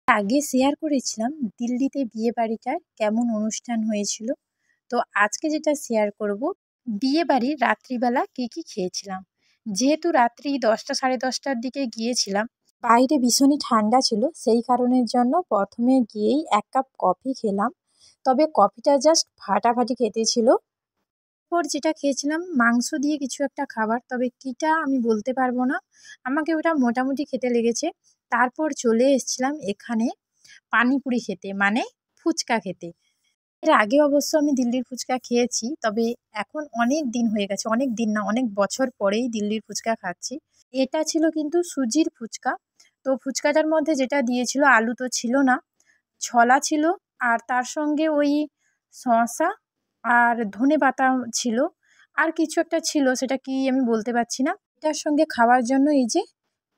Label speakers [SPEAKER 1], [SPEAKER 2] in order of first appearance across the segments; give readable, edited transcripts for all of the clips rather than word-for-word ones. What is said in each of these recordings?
[SPEAKER 1] আগে শেয়ার করেছিলাম দিল্লিতে বিয়ে বাড়িটার কেমন অনুষ্ঠান হয়েছিল। তো আজকে যেটা শেয়ার করব, বিয়ে বাড়ির রাত্রিবেলা কি কি খেয়েছিলাম। যেহেতু রাত্রি 10টা সাড়ে 10টার দিকে গিয়েছিলাম, বাইরে ভীষণই ঠান্ডা ছিল, সেই কারণের জন্য প্রথমে গিয়েই 1 কাপ কফি খেলাম। তবে কফিটা জাস্ট ফাটাফাটি খেতে ছিল। এরপর যেটা খেয়েছিলাম মাংস দিয়ে কিছু একটা খাবার, তবে কিটা আমি বলতে পারবো না, আমাকে ওটা মোটামুটি খেতে লেগেছে। তারপর চলে এসেছিলাম এখানে পানিপুরি খেতে, মানে ফুচকা খেতে। এর আগে অবশ্য আমি দিল্লির ফুচকা খেয়েছি, তবে এখন অনেক দিন হয়ে গেছে, অনেক দিন না অনেক বছর পরেই দিল্লির ফুচকা খাচ্ছি। এটা ছিল কিন্তু সুজির ফুচকা। তো ফুচকাটার মধ্যে যেটা দিয়েছিল, আলু তো ছিল না, ছোলা ছিল, আর তার সঙ্গে ওই শসা আর ধনেপাতা ছিল, আর কিছু একটা ছিল, সেটা কি আমি বলতে পারছি না। এটার সঙ্গে খাওয়ার জন্য এই যে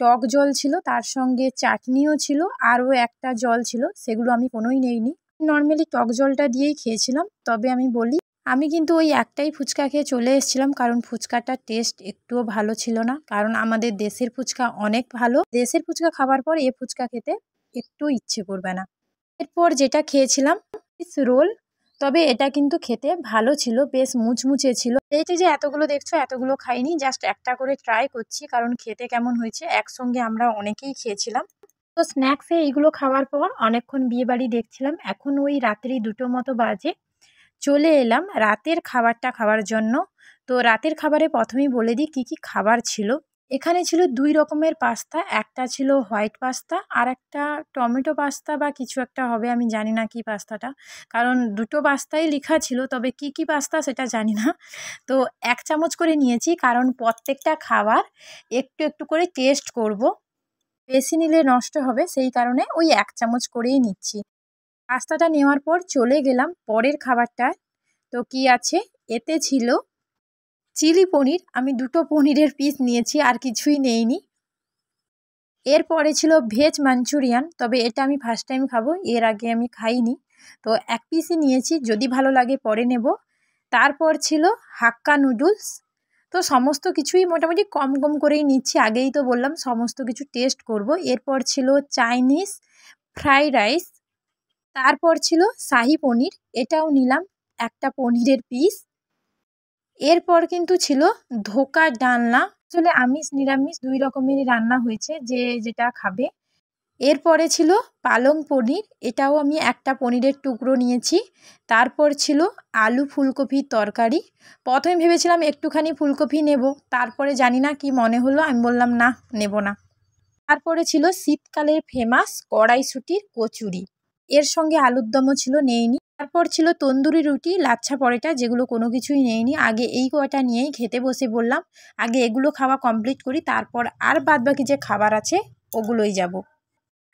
[SPEAKER 1] টক জল ছিল, তার সঙ্গে চাটনিও ছিল, আরও একটা জল ছিল, সেগুলো আমি কোনোই নেইনি। নর্মালি টক জলটা দিয়েই খেয়েছিলাম। তবে আমি বলি, আমি কিন্তু ওই একটাই ফুচকা খেয়ে চলে এসেছিলাম, কারণ ফুচকাটার টেস্ট একটুও ভালো ছিল না। কারণ আমাদের দেশের ফুচকা অনেক ভালো, দেশের ফুচকা খাবার পর এ ফুচকা খেতে একটু ইচ্ছে করবে না। এরপর যেটা খেয়েছিলাম রোল, তবে এটা কিন্তু খেতে ভালো ছিল, বেশ মুচমুচে ছিল। এইটা যে এতগুলো দেখছো, এতগুলো খাইনি, জাস্ট একটা করে ট্রাই করছি, কারণ খেতে কেমন হয়েছে। একসঙ্গে আমরা অনেকেই খেয়েছিলাম। তো স্ন্যাক্সে এইগুলো খাওয়ার পর অনেকক্ষণ বিয়ে বাড়ি দেখছিলাম। এখন ওই রাত্রি 2টো মতো বাজে, চলে এলাম রাতের খাবারটা খাওয়ার জন্য। তো রাতের খাবারে প্রথমেই বলে দিই কী কী খাবার ছিল। এখানে ছিল 2 রকমের পাস্তা, একটা ছিল হোয়াইট পাস্তা, আর একটা টমেটো পাস্তা বা কিছু একটা হবে, আমি জানি না কি পাস্তাটা, কারণ দুটো পাস্তাই লেখা ছিল, তবে কি কি পাস্তা সেটা জানি না। তো 1 চামচ করে নিয়েছি, কারণ প্রত্যেকটা খাবার একটু একটু করে টেস্ট করব, বেশি নিলে নষ্ট হবে, সেই কারণে ওই 1 চামচ করেই নিচ্ছি। পাস্তাটা নেওয়ার পর চলে গেলাম পরের খাবারটা। তো কি আছে, এতে ছিল চিলি পনির, আমি 2টো পনিরের পিস নিয়েছি, আর কিছুই নেইনি। এরপরে ছিল ভেজ মাঞ্চুরিয়ান, তবে এটা আমি ফার্স্ট টাইম খাবো, এর আগে আমি খাইনি। তো 1 পিসই নিয়েছি, যদি ভালো লাগে পরে নেব। তারপর ছিল হাক্কা নুডলস। তো সমস্ত কিছুই মোটামুটি কম কম করেই নিচ্ছি, আগেই তো বললাম সমস্ত কিছু টেস্ট করব। এরপর ছিল চাইনিজ ফ্রাইড রাইস। তারপর ছিল শাহি পনির, এটাও নিলাম একটা পনিরের পিস। এরপর কিন্তু ছিল ধোকা ডালনা, আসলে আমিষ নিরামিষ 2 রকমেরই রান্না হয়েছে, যে যেটা খাবে। এরপরে ছিল পালং পনির, এটাও আমি একটা পনিরের টুকরো নিয়েছি। তারপর ছিল আলু ফুলকপির তরকারি। প্রথমে ভেবেছিলাম একটুখানি ফুলকপি নেব, তারপরে জানি না কি মনে হলো, আমি বললাম না, নেব না। তারপরে ছিল শীতকালের ফেমাস কড়াইশুঁটির কচুরি, এর সঙ্গে আলুর দমও ছিল, নেইনি। তারপর ছিল তন্দুরি রুটি, লাচ্ছা পরোটা, যেগুলো কোনো কিছুই নেইনি। আগে এই কয়টা নিয়েই খেতে বসে বললাম, আগে এগুলো খাওয়া কমপ্লিট করি, তারপর আর বাদবাকি যে খাবার আছে ওগুলোই যাব।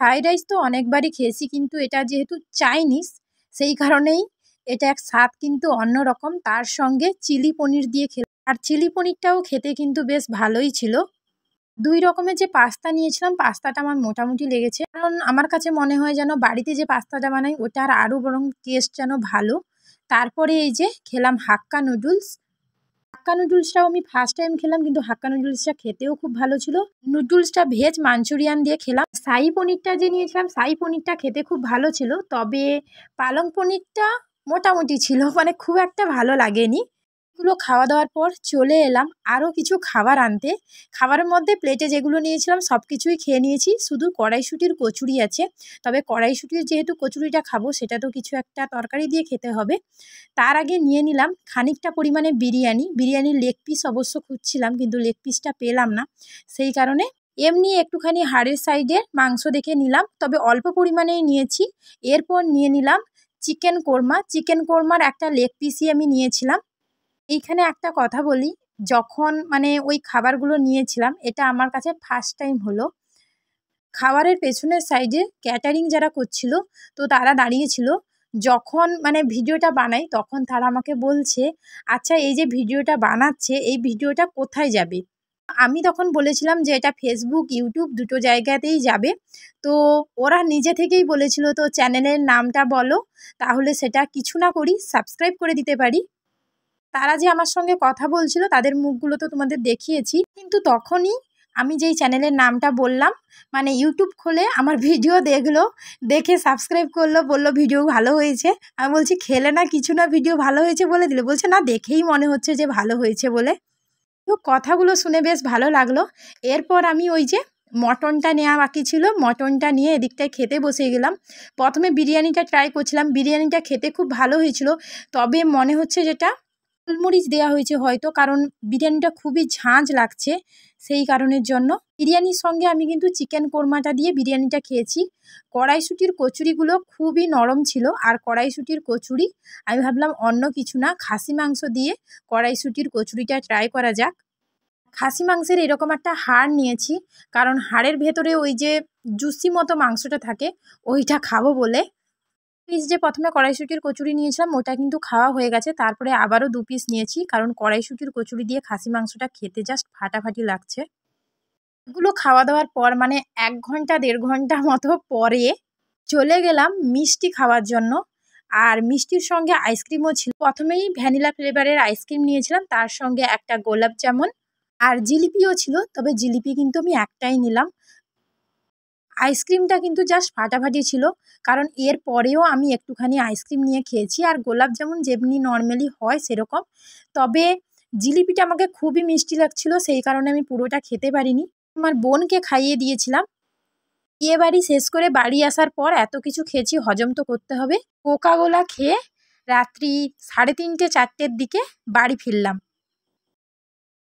[SPEAKER 1] ফ্রাইড রাইস তো অনেকবারই খেয়েছি, কিন্তু এটা যেহেতু চাইনিজ, সেই কারণেই এটা এক স্বাদ কিন্তু অন্যরকম। তার সঙ্গে চিলি পনির দিয়ে খেলাম, আর চিলি পনিরটাও খেতে কিন্তু বেশ ভালোই ছিল। 2 রকমের যে পাস্তা নিয়েছিলাম, পাস্তাটা আমার মোটামুটি লেগেছে, কারণ আমার কাছে মনে হয় যেন বাড়িতে যে পাস্তাটা বানাই ওটার আরও বরং টেস্ট যেন ভালো। তারপরে এই যে খেলাম হাক্কা নুডলস। হাক্কা নুডলসটাও আমি ফার্স্ট টাইম খেলাম, কিন্তু হাক্কা নুডলসটা খেতেও খুব ভালো ছিল। নুডলসটা ভেজ মাঞ্চুরিয়ান দিয়ে খেলাম। শাহি পনিরটা যে নিয়েছিলাম, শাহি পনিরটা খেতে খুব ভালো ছিল, তবে পালং পনিরটা মোটামুটি ছিল, মানে খুব একটা ভালো লাগেনি। এগুলো খাওয়া দাওয়ার পর চলে এলাম আরও কিছু খাবার আনতে। খাবারের মধ্যে প্লেটে যেগুলো নিয়েছিলাম সব কিছুই খেয়ে নিয়েছি, শুধু কড়াইশুঁটির কচুরি আছে। তবে কড়াইশুঁটির যেহেতু কচুরিটা খাবো, সেটা তো কিছু একটা তরকারি দিয়ে খেতে হবে। তার আগে নিয়ে নিলাম খানিকটা পরিমাণে বিরিয়ানি। বিরিয়ানির লেগ পিস অবশ্য খুঁজছিলাম, কিন্তু লেগ পিসটা পেলাম না, সেই কারণে এমনি একটুখানি হাড়ের সাইডের মাংস দেখে নিলাম, তবে অল্প পরিমাণেই নিয়েছি। এরপর নিয়ে নিলাম চিকেন কোরমা। চিকেন কোরমার একটা লেগ পিসই আমি নিয়েছিলাম। এইখানে একটা কথা বলি, যখন মানে ওই খাবারগুলো নিয়েছিলাম, এটা আমার কাছে ফার্স্ট টাইম হলো। খাবারের পেছনের সাইডে ক্যাটারিং যারা করছিল, তো তারা দাঁড়িয়েছিল। যখন মানে ভিডিওটা বানাই, তখন তারা আমাকে বলছে, আচ্ছা এই যে ভিডিওটা বানাচ্ছে, এই ভিডিওটা কোথায় যাবে? আমি তখন বলেছিলাম যে এটা ফেসবুক ইউটিউব দুটো জায়গাতেই যাবে। তো ওরা নিজে থেকেই বলেছিল, তো চ্যানেলের নামটা বলো, তাহলে সেটা কিছু না করি সাবস্ক্রাইব করে দিতে পারি। তারা যে আমার সঙ্গে কথা বলছিল তাদের মুখগুলো তো তোমাদের দেখিয়েছি, কিন্তু তখনই আমি যেই চ্যানেলের নামটা বললাম, মানে ইউটিউব খুলে আমার ভিডিও দেখলো, দেখে সাবস্ক্রাইব করলো, বলল ভিডিও ভালো হয়েছে। আমি বলছি খেলে না কিছু না, ভিডিও ভালো হয়েছে বলে দিলে? বলছে না, দেখেই মনে হচ্ছে যে ভালো হয়েছে বলে। তো কথাগুলো শুনে বেশ ভালো লাগলো। এরপর আমি ওই যে মটনটা নেওয়া বাকি ছিল, মটনটা নিয়ে এদিকটায় খেতে বসে গেলাম। প্রথমে বিরিয়ানিটা ট্রাই করছিলাম, বিরিয়ানিটা খেতে খুব ভালো হয়েছিল, তবে মনে হচ্ছে যেটা গোলমরিচ দেওয়া হয়েছে হয়তো, কারণ বিরিয়ানিটা খুবই ঝাঁঝ লাগছে সেই কারণের জন্য। বিরিয়ানির সঙ্গে আমি কিন্তু চিকেন কোরমাটা দিয়ে বিরিয়ানিটা খেয়েছি। কড়াইশুঁটির কচুরিগুলো খুবই নরম ছিল, আর কড়াইশুঁটির কচুরি আমি ভাবলাম অন্য কিছু না, খাসি মাংস দিয়ে কড়াইশুঁটির কচুরিটা ট্রাই করা যাক। খাসি মাংসের এরকম একটা হাড় নিয়েছি, কারণ হাড়ের ভেতরে ওই যে জুসি মতো মাংসটা থাকে, ওইটা খাবো বলে। পিস যে প্রথমে কড়াইশুঁটির কচুরি নিয়েছিলাম ওটা কিন্তু খাওয়া হয়ে গেছে, তারপরে আবারও 2 পিস নিয়েছি, কারণ কড়াইশুঁটির কচুরি দিয়ে খাসি মাংসটা খেতে জাস্ট ফাটাফাটি লাগছে। এগুলো খাওয়া দাওয়ার পর মানে 1 ঘন্টা 1.5 ঘন্টা মতো পরে চলে গেলাম মিষ্টি খাওয়ার জন্য। আর মিষ্টির সঙ্গে আইসক্রিমও ছিল। প্রথমেই ভ্যানিলা ফ্লেভারের আইসক্রিম নিয়েছিলাম, তার সঙ্গে একটা গোলাপ জামুন আর জিলিপিও ছিল, তবে জিলিপি কিন্তু আমি একটাই নিলাম। আইসক্রিমটা কিন্তু জাস্ট ফাটাফাটি ছিল, কারণ এর পরেও আমি একটুখানি আইসক্রিম নিয়ে খেয়েছি, আর গোলাপ জামুন যেমনি নর্মালি হয় সেরকম। তবে জিলিপিটা আমাকে খুবই মিষ্টি লাগছিল, সেই কারণে আমি পুরোটা খেতে পারিনি, আমার বোনকে খাইয়ে দিয়েছিলাম। বিয়েবাড়ি শেষ করে বাড়ি আসার পর এত কিছু খেয়েছি, হজম তো করতে হবে। কোকা কোলা খেয়ে রাত্রি 3:30 4টের দিকে বাড়ি ফিরলাম।